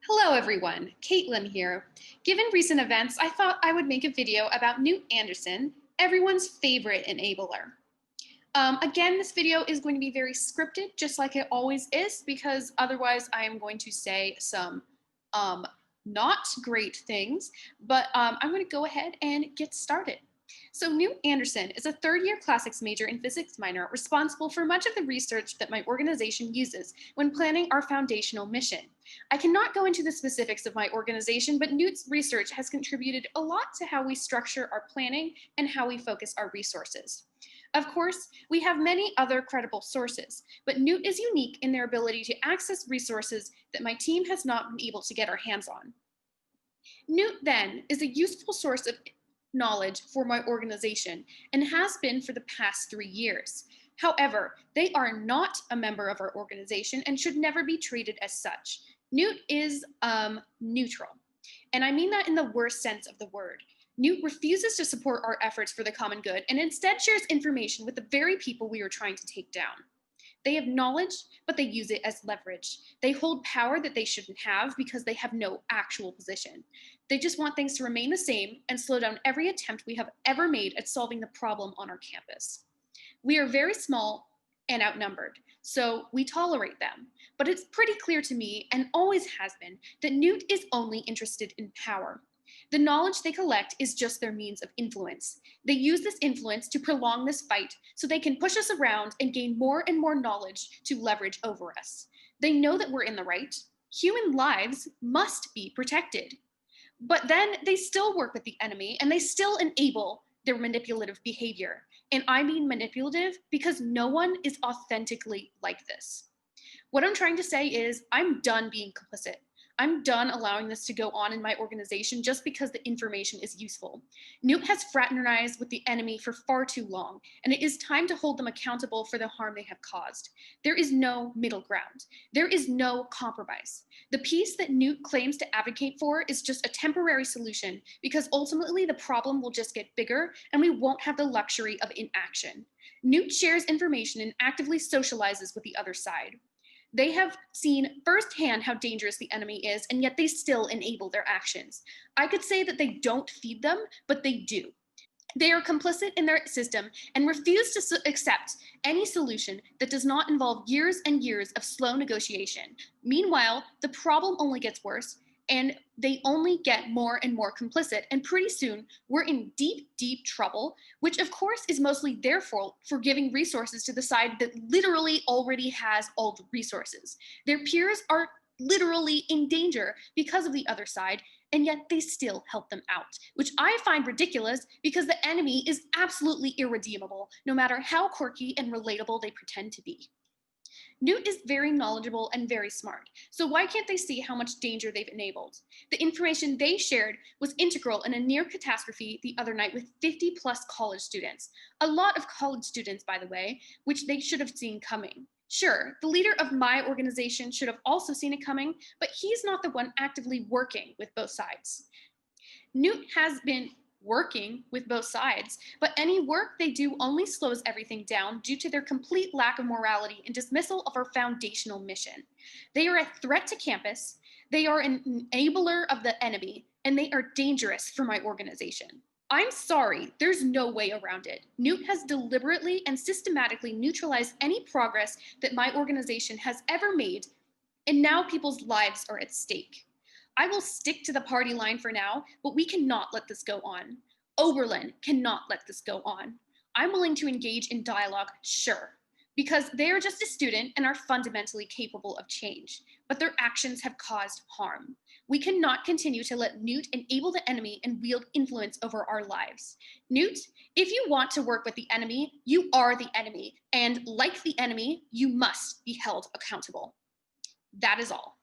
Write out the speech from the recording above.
Hello everyone, Caitlin here. Given recent events, I thought I would make a video about Newt Anderson, everyone's favorite enabler. Again, this video is going to be very scripted, just like it always is, because otherwise I am going to say some not great things, but I'm going to go ahead and get started. So Newt Anderson is a third-year classics major and physics minor responsible for much of the research that my organization uses when planning our foundational mission. I cannot go into the specifics of my organization, but Newt's research has contributed a lot to how we structure our planning and how we focus our resources. Of course, we have many other credible sources, but Newt is unique in their ability to access resources that my team has not been able to get our hands on. Newt, then, is a useful source of knowledge for my organization and has been for the past 3 years. However, they are not a member of our organization and should never be treated as such. Newt is neutral, and I mean that in the worst sense of the word. Newt refuses to support our efforts for the common good and instead shares information with the very people we are trying to take down. They have knowledge, but they use it as leverage. They hold power that they shouldn't have because they have no actual position. They just want things to remain the same and slow down every attempt we have ever made at solving the problem on our campus. We are very small and outnumbered, so we tolerate them. But it's pretty clear to me, and always has been, that Newt is only interested in power. The knowledge they collect is just their means of influence. They use this influence to prolong this fight so they can push us around and gain more and more knowledge to leverage over us. They know that we're in the right. Human lives must be protected. But then they still work with the enemy and they still enable their manipulative behavior. And I mean manipulative because no one is authentically like this. What I'm trying to say is I'm done being complicit. I'm done allowing this to go on in my organization just because the information is useful. Newt has fraternized with the enemy for far too long, and it is time to hold them accountable for the harm they have caused. There is no middle ground. There is no compromise. The peace that Newt claims to advocate for is just a temporary solution because ultimately the problem will just get bigger and we won't have the luxury of inaction. Newt shares information and actively socializes with the other side. They have seen firsthand how dangerous the enemy is, and yet they still enable their actions. I could say that they don't feed them, but they do. They are complicit in their system and refuse to accept any solution that does not involve years and years of slow negotiation. Meanwhile, the problem only gets worse, and they only get more and more complicit, and pretty soon we're in deep, deep trouble, which of course is mostly their fault for giving resources to the side that literally already has all the resources. Their peers are literally in danger because of the other side, and yet they still help them out, which I find ridiculous because the enemy is absolutely irredeemable, no matter how quirky and relatable they pretend to be. Newt is very knowledgeable and very smart, so why can't they see how much danger they've enabled? The information they shared was integral in a near catastrophe the other night with 50 plus college students. A lot of college students, by the way, which they should have seen coming. Sure, the leader of my organization should have also seen it coming, but he's not the one actively working with both sides. Newt has been working with both sides, but any work they do only slows everything down due to their complete lack of morality and dismissal of our foundational mission. They are a threat to campus, they are an enabler of the enemy, and they are dangerous for my organization. I'm sorry, there's no way around it. Newt has deliberately and systematically neutralized any progress that my organization has ever made, and now people's lives are at stake. I will stick to the party line for now, but we cannot let this go on. Oberlin cannot let this go on. I'm willing to engage in dialogue, sure, because they are just a student and are fundamentally capable of change, but their actions have caused harm. We cannot continue to let Newt enable the enemy and wield influence over our lives. Newt, if you want to work with the enemy, you are the enemy, and like the enemy, you must be held accountable. That is all.